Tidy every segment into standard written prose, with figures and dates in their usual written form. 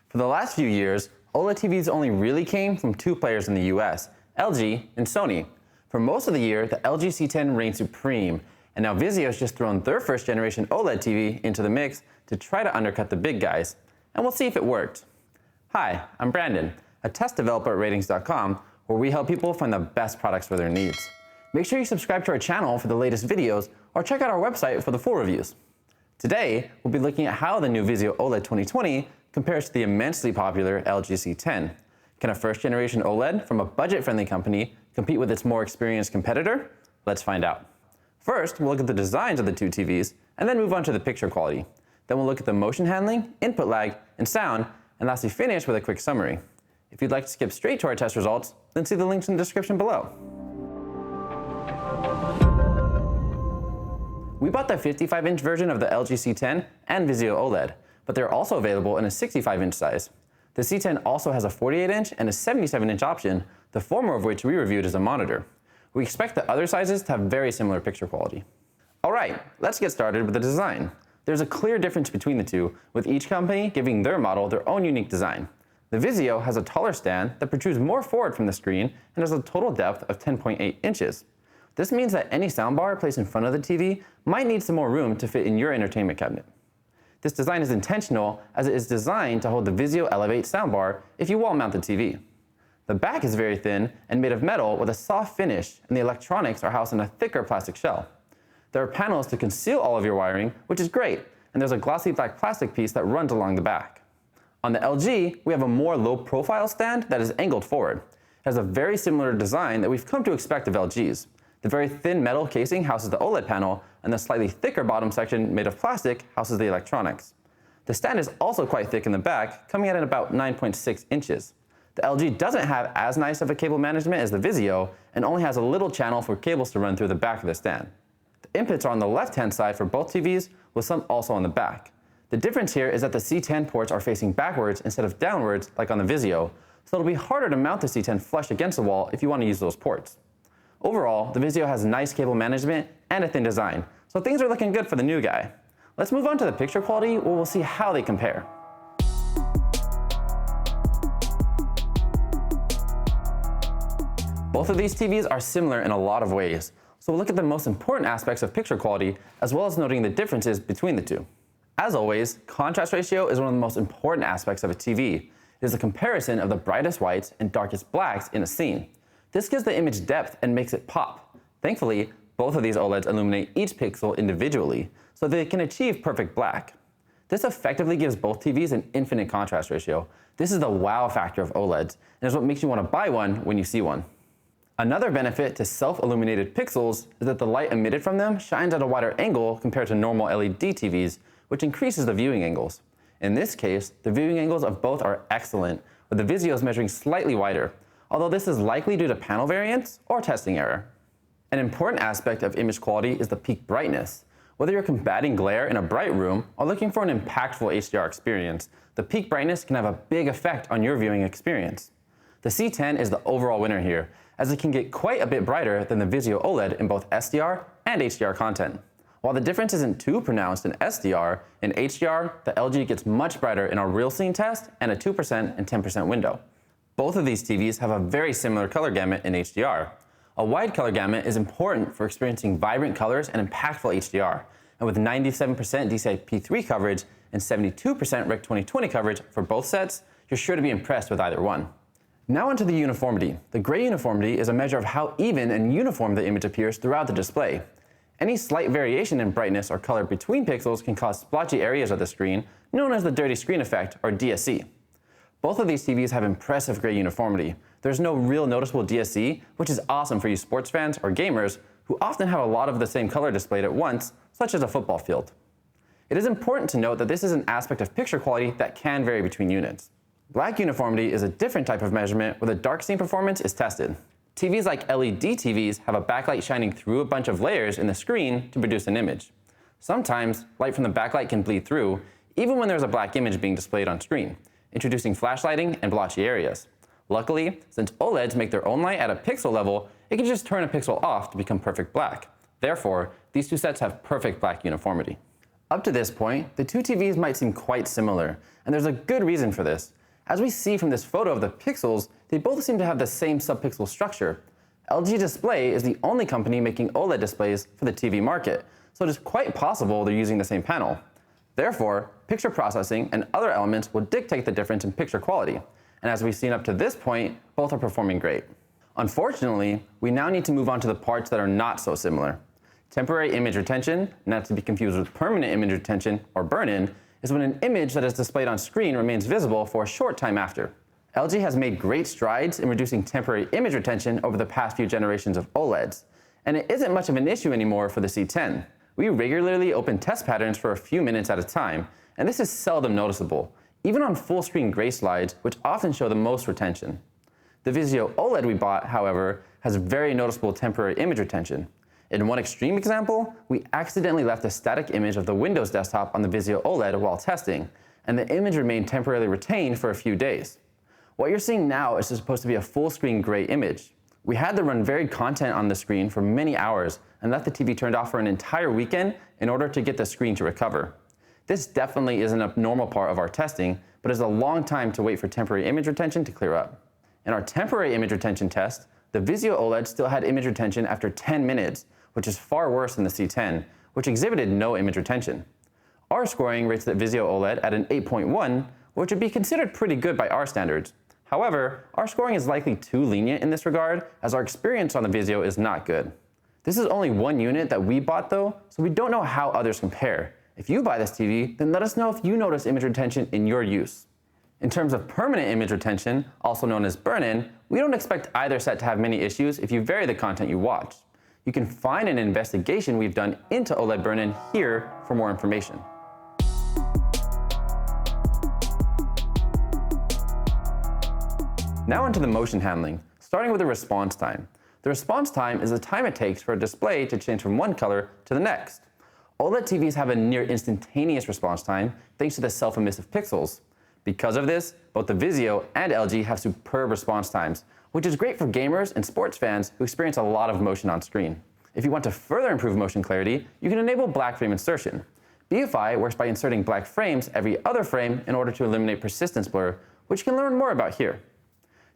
For the last few years, OLED TVs only really came from two players in the US, LG and Sony. For most of the year, the LG C10 reigned supreme, and now Vizio's just thrown their first generation OLED TV into the mix to try to undercut the big guys. And we'll see if it worked. Hi, I'm Brandon, a test developer at Ratings.com, where we help people find the best products for their needs. Make sure you subscribe to our channel for the latest videos, or check out our website for the full reviews. Today, we'll be looking at how the new Vizio OLED 2020 compares to the immensely popular LG C10. Can a first-generation OLED from a budget-friendly company compete with its more experienced competitor? Let's find out. First, we'll look at the designs of the two TVs, and then move on to the picture quality. Then we'll look at the motion handling, input lag, and sound, and lastly finish with a quick summary. If you'd like to skip straight to our test results, then see the links in the description below. We bought the 55-inch version of the LG C10 and Vizio OLED, but they're also available in a 65-inch size. The C10 also has a 48-inch and a 77-inch option, the former of which we reviewed as a monitor. We expect the other sizes to have very similar picture quality. Alright, let's get started with the design. There's a clear difference between the two, with each company giving their model their own unique design. The Vizio has a taller stand that protrudes more forward from the screen and has a total depth of 10.8 inches. This means that any soundbar placed in front of the TV might need some more room to fit in your entertainment cabinet. This design is intentional, as it is designed to hold the Vizio Elevate soundbar if you wall mount the TV. The back is very thin and made of metal with a soft finish, and the electronics are housed in a thicker plastic shell. There are panels to conceal all of your wiring, which is great, and there's a glossy black plastic piece that runs along the back. On the LG, we have a more low-profile stand that is angled forward. It has a very similar design that we've come to expect of LG's. The very thin metal casing houses the OLED panel, and the slightly thicker bottom section made of plastic houses the electronics. The stand is also quite thick in the back, coming in at about 9.6 inches. The LG doesn't have as nice of a cable management as the Vizio, and only has a little channel for cables to run through the back of the stand. The inputs are on the left-hand side for both TVs, with some also on the back. The difference here is that the C10 ports are facing backwards instead of downwards like on the Vizio, so it'll be harder to mount the C10 flush against the wall if you want to use those ports. Overall, the Vizio has nice cable management and a thin design, so things are looking good for the new guy. Let's move on to the picture quality, where we'll see how they compare. Both of these TVs are similar in a lot of ways, so we'll look at the most important aspects of picture quality, as well as noting the differences between the two. As always, contrast ratio is one of the most important aspects of a TV. It is a comparison of the brightest whites and darkest blacks in a scene. This gives the image depth and makes it pop. Thankfully, both of these OLEDs illuminate each pixel individually, so they can achieve perfect black. This effectively gives both TVs an infinite contrast ratio. This is the wow factor of OLEDs, and is what makes you want to buy one when you see one. Another benefit to self-illuminated pixels is that the light emitted from them shines at a wider angle compared to normal LED TVs, which increases the viewing angles. In this case, the viewing angles of both are excellent, with the Vizio's measuring slightly wider, although this is likely due to panel variance or testing error. An important aspect of image quality is the peak brightness. Whether you're combating glare in a bright room or looking for an impactful HDR experience, the peak brightness can have a big effect on your viewing experience. The C10 is the overall winner here, as it can get quite a bit brighter than the Vizio OLED in both SDR and HDR content. While the difference isn't too pronounced in SDR, in HDR, the LG gets much brighter in our real scene test and a 2% and 10% window. Both of these TVs have a very similar color gamut in HDR. A wide color gamut is important for experiencing vibrant colors and impactful HDR, and with 97% DCI-P3 coverage and 72% Rec 2020 coverage for both sets, you're sure to be impressed with either one. Now onto the uniformity. The gray uniformity is a measure of how even and uniform the image appears throughout the display. Any slight variation in brightness or color between pixels can cause splotchy areas of the screen, known as the dirty screen effect, or DSC. Both of these TVs have impressive gray uniformity. There's no real noticeable DSC, which is awesome for you sports fans or gamers who often have a lot of the same color displayed at once, such as a football field. It is important to note that this is an aspect of picture quality that can vary between units. Black uniformity is a different type of measurement where the dark scene performance is tested. TVs like LED TVs have a backlight shining through a bunch of layers in the screen to produce an image. Sometimes, light from the backlight can bleed through, even when there's a black image being displayed on screen, introducing flashlighting and blotchy areas. Luckily, since OLEDs make their own light at a pixel level, it can just turn a pixel off to become perfect black. Therefore, these two sets have perfect black uniformity. Up to this point, the two TVs might seem quite similar, and there's a good reason for this. As we see from this photo of the pixels, they both seem to have the same subpixel structure. LG Display is the only company making OLED displays for the TV market, so it is quite possible they're using the same panel. Therefore, picture processing and other elements will dictate the difference in picture quality, and as we've seen up to this point, both are performing great. Unfortunately, we now need to move on to the parts that are not so similar. Temporary image retention, not to be confused with permanent image retention or burn-in, is when an image that is displayed on screen remains visible for a short time after. LG has made great strides in reducing temporary image retention over the past few generations of OLEDs, and it isn't much of an issue anymore for the C10. We regularly open test patterns for a few minutes at a time, and this is seldom noticeable, even on full-screen gray slides, which often show the most retention. The Vizio OLED we bought, however, has very noticeable temporary image retention. In one extreme example, we accidentally left a static image of the Windows desktop on the Vizio OLED while testing, and the image remained temporarily retained for a few days. What you're seeing now is supposed to be a full-screen gray image. We had to run varied content on the screen for many hours and left the TV turned off for an entire weekend in order to get the screen to recover. This definitely isn't a normal part of our testing, but is a long time to wait for temporary image retention to clear up. In our temporary image retention test, the Vizio OLED still had image retention after 10 minutes, which is far worse than the C10, which exhibited no image retention. Our scoring rates the Vizio OLED at an 8.1, which would be considered pretty good by our standards. However, our scoring is likely too lenient in this regard, as our experience on the Vizio is not good. This is only one unit that we bought though, so we don't know how others compare. If you buy this TV, then let us know if you notice image retention in your use. In terms of permanent image retention, also known as burn-in, we don't expect either set to have many issues if you vary the content you watch. You can find an investigation we've done into OLED burn-in here for more information. Now onto the motion handling, starting with the response time. The response time is the time it takes for a display to change from one color to the next. OLED TVs have a near instantaneous response time thanks to the self-emissive pixels. Because of this, both the Vizio and LG have superb response times, which is great for gamers and sports fans who experience a lot of motion on screen. If you want to further improve motion clarity, you can enable black frame insertion. BFI works by inserting black frames every other frame in order to eliminate persistence blur, which you can learn more about here.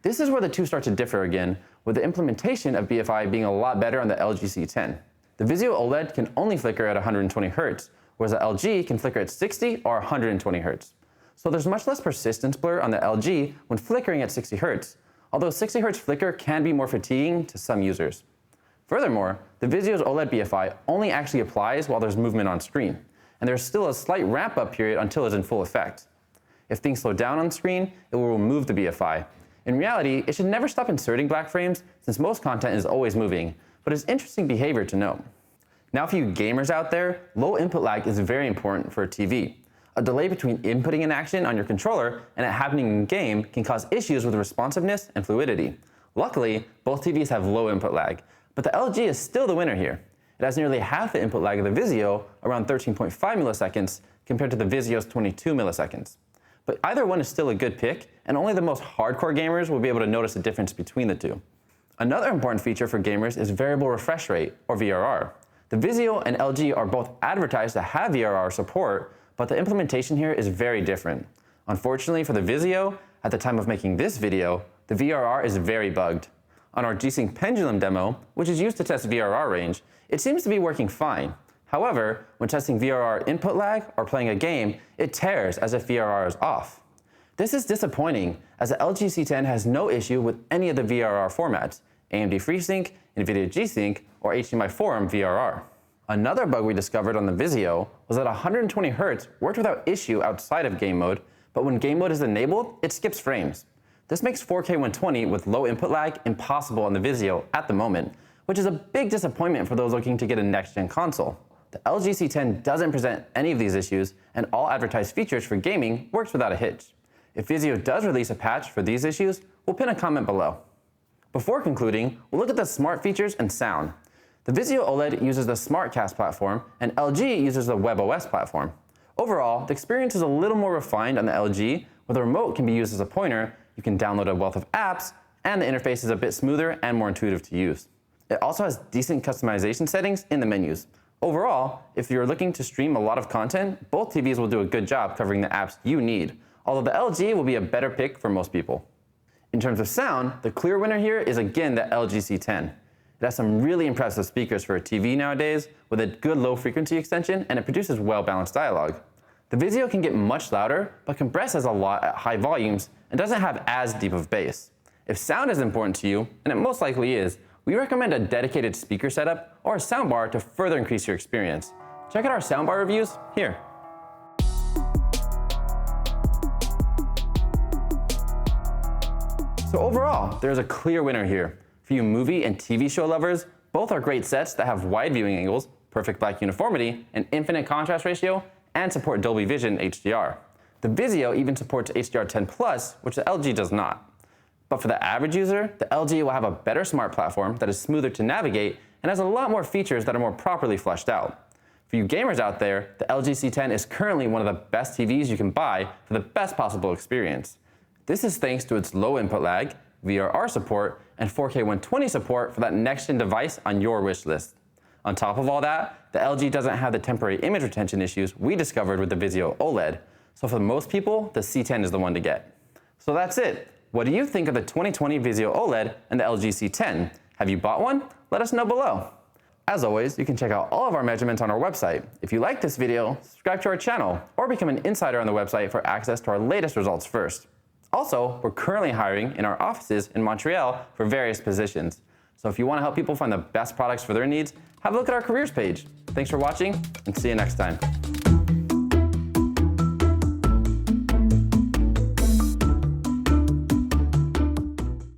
This is where the two start to differ again, with the implementation of BFI being a lot better on the LG C10. The Vizio OLED can only flicker at 120 Hz, whereas the LG can flicker at 60 or 120 Hz. So there's much less persistence blur on the LG when flickering at 60 Hz, although 60 Hz flicker can be more fatiguing to some users. Furthermore, the Vizio's OLED BFI only actually applies while there's movement on screen, and there's still a slight ramp-up period until it's in full effect. If things slow down on screen, it will remove the BFI. In reality, it should never stop inserting black frames since most content is always moving, but it's interesting behavior to note. Now for you gamers out there, low input lag is very important for a TV. A delay between inputting an action on your controller and it happening in game can cause issues with responsiveness and fluidity. Luckily, both TVs have low input lag, but the LG is still the winner here. It has nearly half the input lag of the Vizio, around 13.5 milliseconds, compared to the Vizio's 22 milliseconds. But either one is still a good pick, and only the most hardcore gamers will be able to notice the difference between the two. Another important feature for gamers is variable refresh rate, or VRR. The Vizio and LG are both advertised to have VRR support, but the implementation here is very different. Unfortunately for the Vizio, at the time of making this video, the VRR is very bugged. On our G-Sync Pendulum demo, which is used to test VRR range, it seems to be working fine. However, when testing VRR input lag or playing a game, it tears as if VRR is off. This is disappointing, as the LG C10 has no issue with any of the VRR formats, AMD FreeSync, NVIDIA G-Sync, or HDMI Forum VRR. Another bug we discovered on the Vizio was that 120 Hz worked without issue outside of game mode, but when game mode is enabled, it skips frames. This makes 4K 120 with low input lag impossible on the Vizio at the moment, which is a big disappointment for those looking to get a next-gen console. The LG C10 doesn't present any of these issues, and all advertised features for gaming works without a hitch. If Vizio does release a patch for these issues, we'll pin a comment below. Before concluding, we'll look at the smart features and sound. The Vizio OLED uses the SmartCast platform, and LG uses the WebOS platform. Overall, the experience is a little more refined on the LG, where the remote can be used as a pointer, you can download a wealth of apps, and the interface is a bit smoother and more intuitive to use. It also has decent customization settings in the menus. Overall, if you're looking to stream a lot of content, both TVs will do a good job covering the apps you need, although the LG will be a better pick for most people. In terms of sound, the clear winner here is again the LG C10. It has some really impressive speakers for a TV nowadays, with a good low frequency extension, and it produces well-balanced dialogue. The Vizio can get much louder, but compresses a lot at high volumes and doesn't have as deep of bass. If sound is important to you, and it most likely is, we recommend a dedicated speaker setup or a soundbar to further increase your experience. Check out our soundbar reviews here. So overall, there's a clear winner here. For you movie and TV show lovers, both are great sets that have wide viewing angles, perfect black uniformity, an infinite contrast ratio, and support Dolby Vision HDR. The Vizio even supports HDR10+, which the LG does not. But for the average user, the LG will have a better smart platform that is smoother to navigate and has a lot more features that are more properly fleshed out. For you gamers out there, the LG C10 is currently one of the best TVs you can buy for the best possible experience. This is thanks to its low input lag, VRR support, and 4K 120 support for that next-gen device on your wish list. On top of all that, the LG doesn't have the temporary image retention issues we discovered with the Vizio OLED, so for most people, the C10 is the one to get. So that's it. What do you think of the 2020 Vizio OLED and the LG C10? Have you bought one? Let us know below. As always, you can check out all of our measurements on our website. If you like this video, subscribe to our channel or become an insider on the website for access to our latest results first. Also, we're currently hiring in our offices in Montreal for various positions. So if you want to help people find the best products for their needs, have a look at our careers page. Thanks for watching, and see you next time.